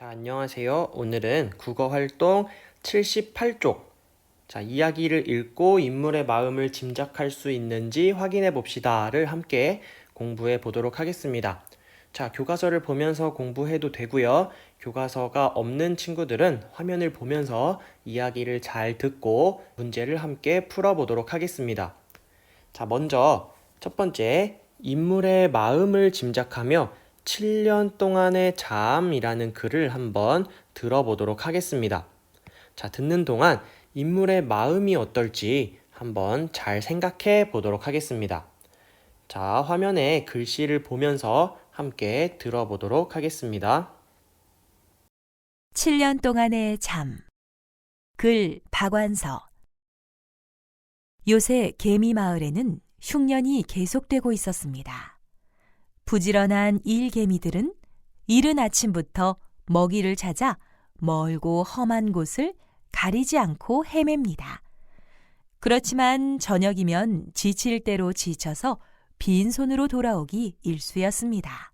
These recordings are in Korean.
안녕하세요. 오늘은 국어 활동 78쪽. 이야기를 읽고 인물의 마음을 짐작할 수 있는지 확인해 봅시다를 함께 공부해 보도록 하겠습니다. 교과서를 보면서 공부해도 되고요. 교과서가 없는 친구들은 화면을 보면서 이야기를 잘 듣고 문제를 함께 풀어 보도록 하겠습니다. 먼저 첫 번째, 인물의 마음을 짐작하며 7년 동안의 잠이라는 글을 한번 들어보도록 하겠습니다. 듣는 동안 인물의 마음이 어떨지 한번 잘 생각해 보도록 하겠습니다. 화면에 글씨를 보면서 함께 들어보도록 하겠습니다. 7년 동안의 잠. 글 박완서. 요새 개미마을에는 흉년이 계속되고 있었습니다. 부지런한 일개미들은 이른 아침부터 먹이를 찾아 멀고 험한 곳을 가리지 않고 헤맵니다. 그렇지만 저녁이면 지칠 대로 지쳐서 빈손으로 돌아오기 일쑤였습니다.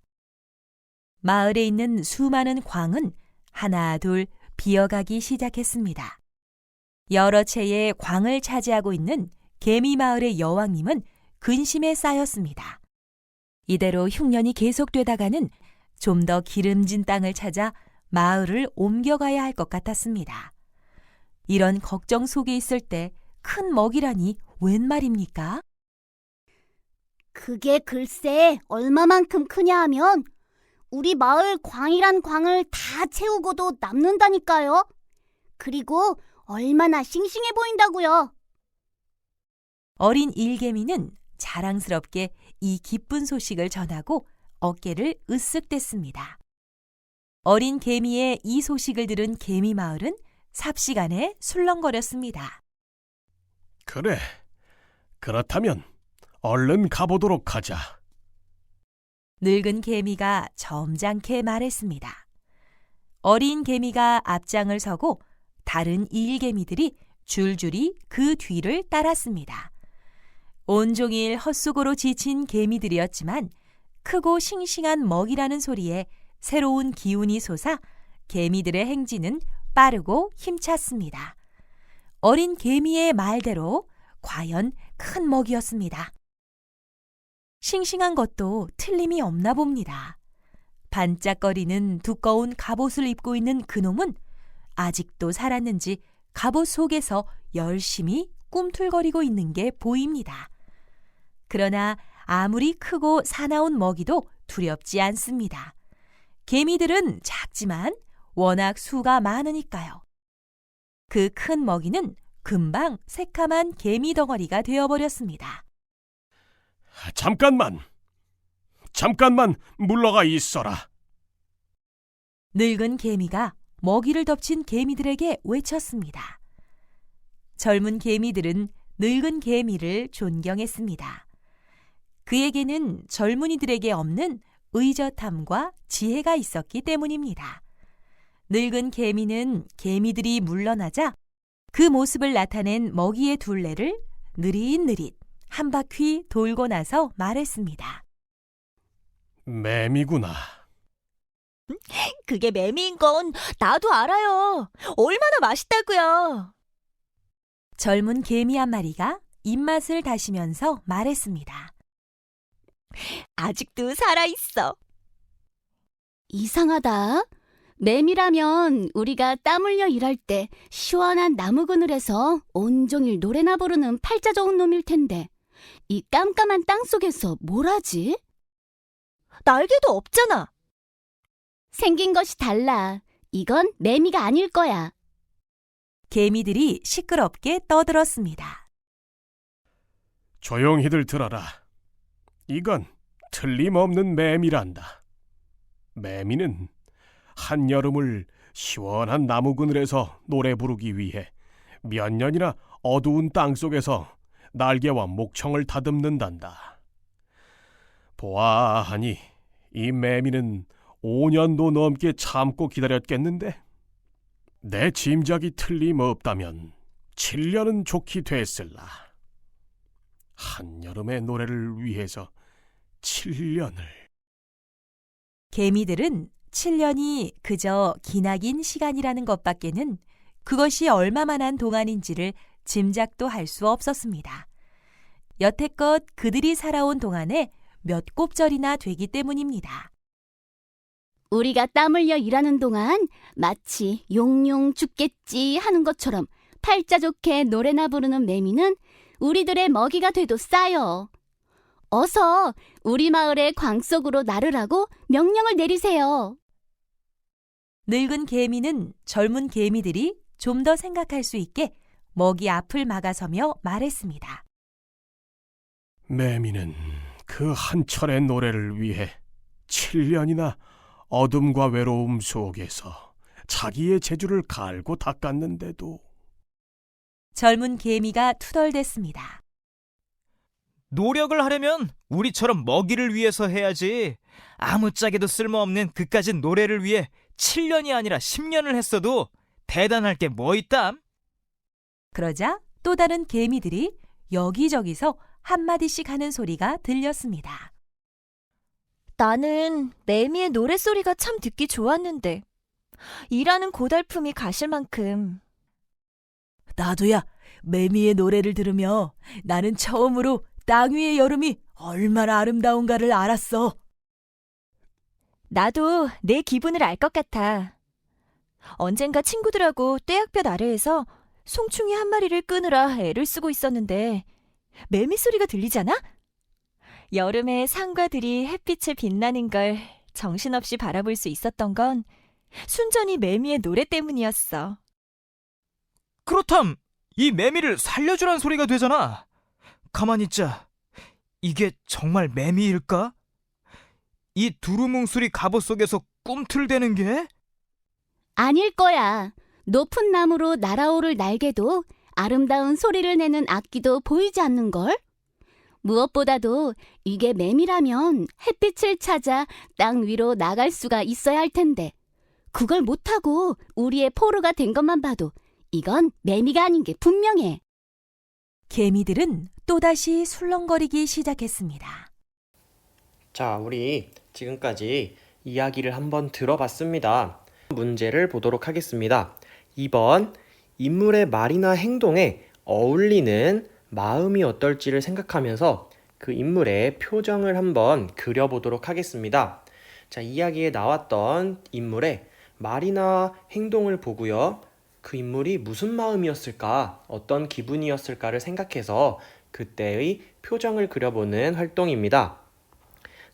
마을에 있는 수많은 광은 하나 둘 비어가기 시작했습니다. 여러 채의 광을 차지하고 있는 개미마을의 여왕님은 근심에 쌓였습니다. 이대로 흉년이 계속되다가는 좀 더 기름진 땅을 찾아 마을을 옮겨가야 할 것 같았습니다. 이런 걱정 속에 있을 때 큰 먹이라니 웬 말입니까? 그게 글쎄 얼마만큼 크냐 하면 우리 마을 광이란 광을 다 채우고도 남는다니까요. 그리고 얼마나 싱싱해 보인다고요. 어린 일개미는 자랑스럽게 이 기쁜 소식을 전하고 어깨를 으쓱 댔습니다. 어린 개미의 이 소식을 들은 개미마을은 삽시간에 술렁거렸습니다. 그래, 그렇다면 얼른 가보도록 하자. 늙은 개미가 점잖게 말했습니다. 어린 개미가 앞장을 서고 다른 일개미들이 줄줄이 그 뒤를 따랐습니다. 온종일 헛수고로 지친 개미들이었지만 크고 싱싱한 먹이라는 소리에 새로운 기운이 솟아 개미들의 행진은 빠르고 힘찼습니다. 어린 개미의 말대로 과연 큰 먹이였습니다. 싱싱한 것도 틀림이 없나 봅니다. 반짝거리는 두꺼운 갑옷을 입고 있는 그놈은 아직도 살았는지 갑옷 속에서 열심히 꿈틀거리고 있는 게 보입니다. 그러나 아무리 크고 사나운 먹이도 두렵지 않습니다. 개미들은 작지만 워낙 수가 많으니까요. 그 큰 먹이는 금방 새카만 개미 덩어리가 되어버렸습니다. 잠깐만 물러가 있어라. 늙은 개미가 먹이를 덮친 개미들에게 외쳤습니다. 젊은 개미들은 늙은 개미를 존경했습니다. 그에게는 젊은이들에게 없는 의젓함과 지혜가 있었기 때문입니다. 늙은 개미는 개미들이 물러나자 그 모습을 나타낸 먹이의 둘레를 느릿느릿 한 바퀴 돌고 나서 말했습니다. 매미구나. 그게 매미인 건 나도 알아요. 얼마나 맛있다고요. 젊은 개미 한 마리가 입맛을 다시면서 말했습니다. 아직도 살아있어. 이상하다. 매미라면 우리가 땀 흘려 일할 때 시원한 나무 그늘에서 온종일 노래나 부르는 팔자 좋은 놈일 텐데 이 깜깜한 땅 속에서 뭘 하지? 날개도 없잖아. 생긴 것이 달라. 이건 매미가 아닐 거야. 개미들이 시끄럽게 떠들었습니다. 조용히들 들어라. 이건 틀림없는 매미란다. 매미는 한여름을 시원한 나무 그늘에서 노래 부르기 위해 몇 년이나 어두운 땅 속에서 날개와 목청을 다듬는단다. 보아하니 이 매미는 5년도 넘게 참고 기다렸겠는데 내 짐작이 틀림없다면 7년은 좋게 됐을라. 한여름의 노래를 위해서 7년을. 개미들은 7년이 그저 기나긴 시간이라는 것밖에는 그것이 얼마만한 동안인지를 짐작도 할 수 없었습니다. 여태껏 그들이 살아온 동안에 몇 곱절이나 되기 때문입니다. 우리가 땀 흘려 일하는 동안 마치 용용 죽겠지 하는 것처럼 팔자 좋게 노래나 부르는 매미는 우리들의 먹이가 돼도 싸요. 어서 우리 마을의 광 속으로 나르라고 명령을 내리세요. 늙은 개미는 젊은 개미들이 좀 더 생각할 수 있게 먹이 앞을 막아서며 말했습니다. 매미는 그 한철의 노래를 위해 7년이나 어둠과 외로움 속에서 자기의 재주를 갈고 닦았는데도 젊은 개미가 투덜댔습니다. 노력을 하려면 우리처럼 먹이를 위해서 해야지. 아무짝에도 쓸모없는 그까짓 노래를 위해 7년이 아니라 10년을 했어도 대단할 게 뭐 있담? 그러자 또 다른 개미들이 여기저기서 한마디씩 하는 소리가 들렸습니다. 나는 매미의 노랫소리가 참 듣기 좋았는데 일하는 고달픔이 가실 만큼. 나도야, 매미의 노래를 들으며 나는 처음으로 땅 위의 여름이 얼마나 아름다운가를 알았어. 나도 내 기분을 알 것 같아. 언젠가 친구들하고 떼약볕 아래에서 송충이 한 마리를 끄느라 애를 쓰고 있었는데 매미 소리가 들리잖아? 여름에 산과 들이 햇빛에 빛나는 걸 정신없이 바라볼 수 있었던 건 순전히 매미의 노래 때문이었어. 그렇담, 이 매미를 살려주란 소리가 되잖아. 가만히 있자. 이게 정말 매미일까? 이 두루뭉술이 갑옷 속에서 꿈틀대는 게? 아닐 거야. 높은 나무로 날아오를 날개도 아름다운 소리를 내는 악기도 보이지 않는걸? 무엇보다도 이게 매미라면 햇빛을 찾아 땅 위로 나갈 수가 있어야 할 텐데 그걸 못하고 우리의 포로가 된 것만 봐도 이건 매미가 아닌 게 분명해. 개미들은 또다시 술렁거리기 시작했습니다. 자, 우리 지금까지 이야기를 한번 들어봤습니다. 문제를 보도록 하겠습니다. 2번, 인물의 말이나 행동에 어울리는 마음이 어떨지를 생각하면서 그 인물의 표정을 한번 그려보도록 하겠습니다. 자, 이야기에 나왔던 인물의 말이나 행동을 보고요. 그 인물이 무슨 마음이었을까, 어떤 기분이었을까를 생각해서 그때의 표정을 그려보는 활동입니다.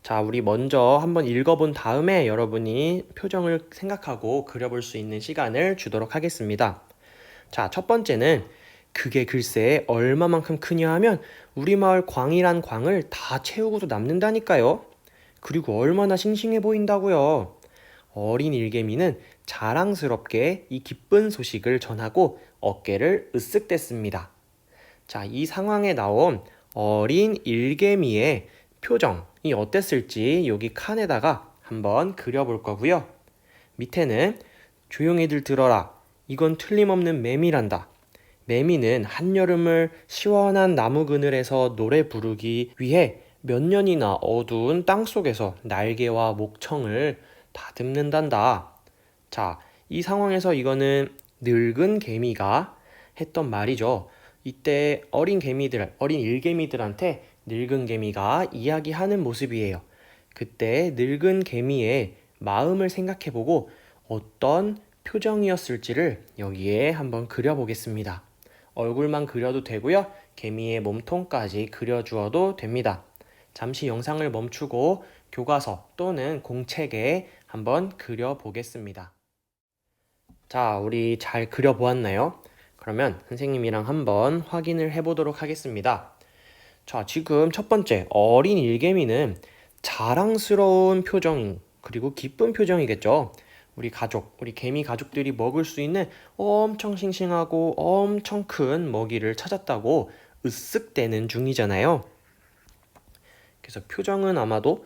자, 우리 먼저 한번 읽어본 다음에 여러분이 표정을 생각하고 그려볼 수 있는 시간을 주도록 하겠습니다. 자, 첫 번째는 그게 글쎄 얼마만큼 크냐 하면 우리 마을 광이란 광을 다 채우고도 남는다니까요. 그리고 얼마나 싱싱해 보인다고요. 어린 일개미는 자랑스럽게 이 기쁜 소식을 전하고 어깨를 으쓱 댔습니다. 자, 이 상황에 나온 어린 일개미의 표정이 어땠을지 여기 칸에다가 한번 그려볼 거고요. 밑에는 조용히들 들어라. 이건 틀림없는 매미란다. 매미는 한여름을 시원한 나무 그늘에서 노래 부르기 위해 몇 년이나 어두운 땅 속에서 날개와 목청을 다듬는단다. 자, 이 상황에서 이거는 늙은 개미가 했던 말이죠. 이때 어린 일개미들한테 늙은 개미가 이야기하는 모습이에요. 그때 늙은 개미의 마음을 생각해보고 어떤 표정이었을지를 여기에 한번 그려보겠습니다. 얼굴만 그려도 되고요. 개미의 몸통까지 그려주어도 됩니다. 잠시 영상을 멈추고 교과서 또는 공책에 한번 그려보겠습니다. 자, 우리 잘 그려보았나요? 그러면 선생님이랑 한번 확인을 해보도록 하겠습니다. 자, 지금 첫 번째 어린 일개미는 자랑스러운 표정 그리고 기쁜 표정이겠죠. 우리 개미 가족들이 먹을 수 있는 엄청 싱싱하고 엄청 큰 먹이를 찾았다고 으쓱대는 중이잖아요. 그래서 표정은 아마도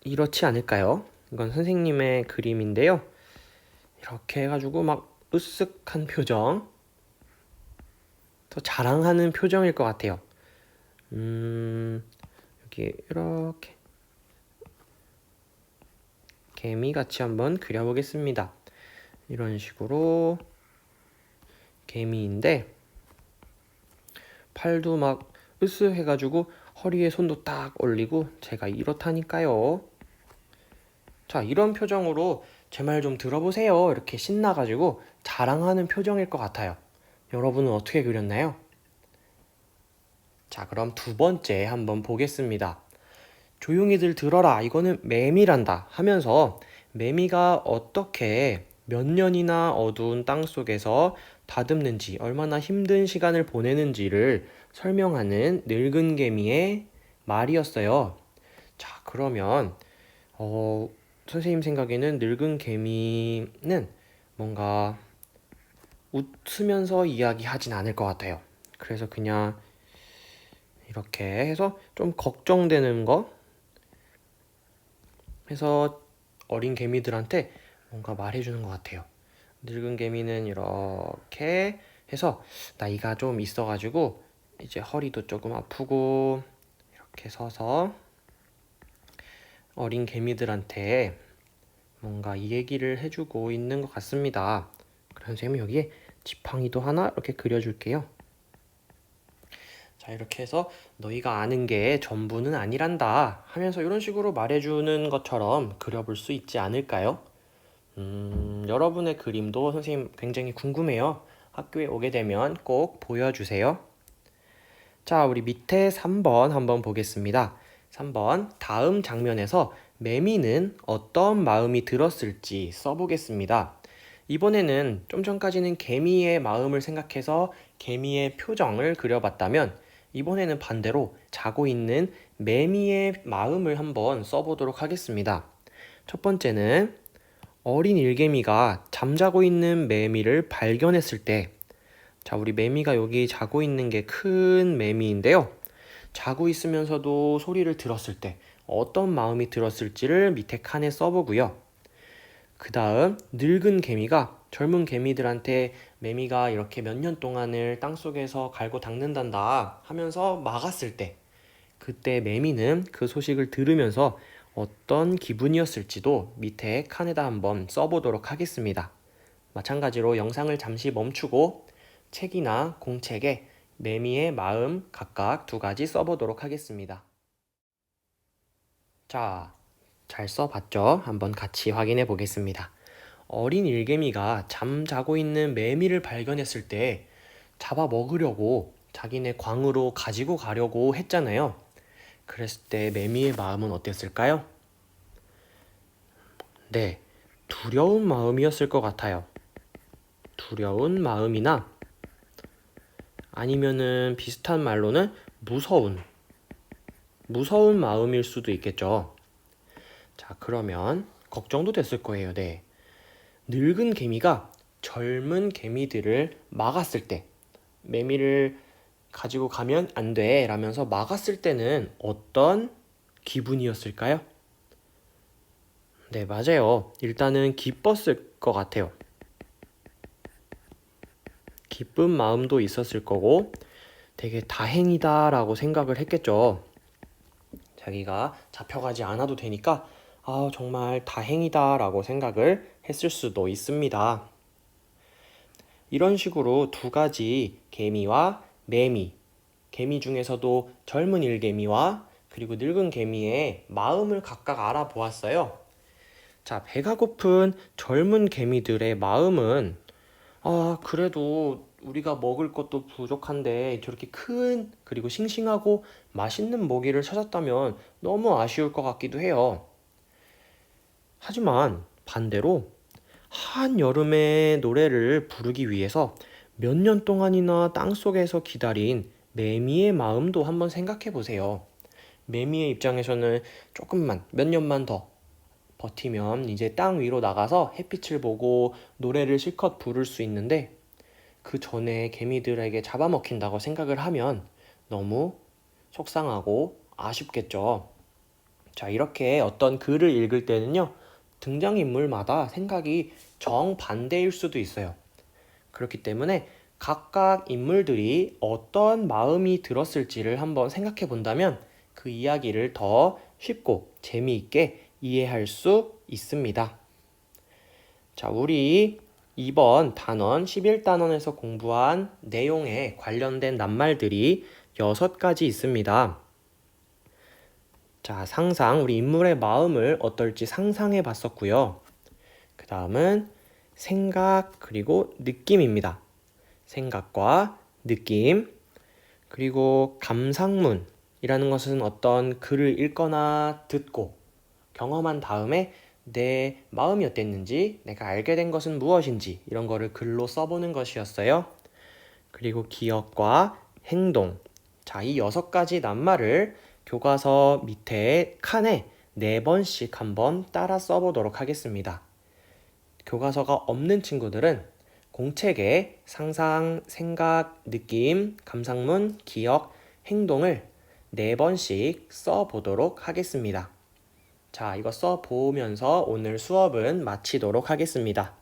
이렇지 않을까요? 이건 선생님의 그림인데요. 이렇게 해가지고 막 으쓱한 표정, 더 자랑하는 표정일 것 같아요. 여기 이렇게 개미 같이 한번 그려보겠습니다. 이런 식으로 개미인데 팔도 막 으쓱해가지고 허리에 손도 딱 올리고 제가 이렇다니까요. 자, 이런 표정으로 제 말 좀 들어보세요. 이렇게 신나가지고 자랑하는 표정일 것 같아요. 여러분은 어떻게 그렸나요? 자, 그럼 두 번째 한번 보겠습니다. 조용히들 들어라. 이거는 매미란다 하면서 매미가 어떻게 몇 년이나 어두운 땅 속에서 다듬는지, 얼마나 힘든 시간을 보내는지를 설명하는 늙은 개미의 말이었어요. 자, 그러면 선생님 생각에는 늙은 개미는 뭔가 웃으면서 이야기하진 않을 것 같아요. 그래서 그냥 이렇게 해서 좀 걱정되는 거 해서 어린 개미들한테 뭔가 말해주는 것 같아요. 늙은 개미는 이렇게 해서 나이가 좀 있어가지고 이제 허리도 조금 아프고 이렇게 서서 어린 개미들한테 뭔가 이 얘기를 해주고 있는 것 같습니다. 그래서 선생님이 여기에 지팡이도 하나 이렇게 그려줄게요. 자, 이렇게 해서 너희가 아는 게 전부는 아니란다 하면서 이런 식으로 말해주는 것처럼 그려볼 수 있지 않을까요? 여러분의 그림도 선생님 굉장히 궁금해요. 학교에 오게 되면 꼭 보여주세요. 자, 우리 밑에 3번 한번 보겠습니다. 3번, 다음 장면에서 매미는 어떤 마음이 들었을지 써보겠습니다. 이번에는 좀 전까지는 개미의 마음을 생각해서 개미의 표정을 그려봤다면 이번에는 반대로 자고 있는 매미의 마음을 한번 써보도록 하겠습니다. 첫 번째는 어린 일개미가 잠자고 있는 매미를 발견했을 때, 자, 우리 매미가 여기 자고 있는 게 큰 매미인데요. 자고 있으면서도 소리를 들었을 때 어떤 마음이 들었을지를 밑에 칸에 써보고요. 그 다음 늙은 개미가 젊은 개미들한테 매미가 이렇게 몇 년 동안을 땅속에서 갈고 닦는단다 하면서 막았을 때, 그때 매미는 그 소식을 들으면서 어떤 기분이었을지도 밑에 칸에다 한번 써보도록 하겠습니다. 마찬가지로 영상을 잠시 멈추고 책이나 공책에 매미의 마음 각각 2가지 써보도록 하겠습니다. 자, 잘 써봤죠? 한번 같이 확인해 보겠습니다. 어린 일개미가 잠자고 있는 매미를 발견했을 때 잡아먹으려고 자기네 광으로 가지고 가려고 했잖아요. 그랬을 때 매미의 마음은 어땠을까요? 네, 두려운 마음이었을 것 같아요. 두려운 마음이나 아니면은 비슷한 말로는 무서운 마음일 수도 있겠죠. 자, 그러면 걱정도 됐을 거예요. 네. 늙은 개미가 젊은 개미들을 막았을 때, 매미를 가지고 가면 안 돼 라면서 막았을 때는 어떤 기분이었을까요? 네, 맞아요. 일단은 기뻤을 것 같아요. 기쁜 마음도 있었을 거고 되게 다행이다 라고 생각을 했겠죠. 자기가 잡혀가지 않아도 되니까 정말 다행이다 라고 생각을 했을 수도 있습니다. 이런 식으로 2가지 개미와 매미, 개미 중에서도 젊은 일개미와 그리고 늙은 개미의 마음을 각각 알아보았어요. 자, 배가 고픈 젊은 개미들의 마음은 그래도 우리가 먹을 것도 부족한데 저렇게 큰 그리고 싱싱하고 맛있는 먹이를 찾았다면 너무 아쉬울 것 같기도 해요. 하지만 반대로 한여름의 노래를 부르기 위해서 몇 년 동안이나 땅속에서 기다린 매미의 마음도 한번 생각해 보세요. 매미의 입장에서는 조금만, 몇 년만 더 버티면 이제 땅 위로 나가서 햇빛을 보고 노래를 실컷 부를 수 있는데 그 전에 개미들에게 잡아먹힌다고 생각을 하면 너무 속상하고 아쉽겠죠. 자, 이렇게 어떤 글을 읽을 때는요, 등장인물마다 생각이 정반대일 수도 있어요. 그렇기 때문에 각각 인물들이 어떤 마음이 들었을지를 한번 생각해 본다면 그 이야기를 더 쉽고 재미있게 이해할 수 있습니다. 자, 우리 이번 단원 11단원에서 공부한 내용에 관련된 낱말들이 6가지 있습니다. 자, 상상, 우리 인물의 마음을 어떨지 상상해 봤었고요. 그 다음은 생각, 그리고 느낌입니다. 생각과 느낌, 그리고 감상문이라는 것은 어떤 글을 읽거나 듣고 경험한 다음에 내 마음이 어땠는지, 내가 알게 된 것은 무엇인지 이런 거를 글로 써보는 것이었어요. 그리고 기억과 행동. 자, 이 6가지 낱말을 교과서 밑에 칸에 4번씩 한번 따라 써보도록 하겠습니다. 교과서가 없는 친구들은 공책에 상상, 생각, 느낌, 감상문, 기억, 행동을 4번씩 써보도록 하겠습니다. 자, 이거 써보면서 오늘 수업은 마치도록 하겠습니다.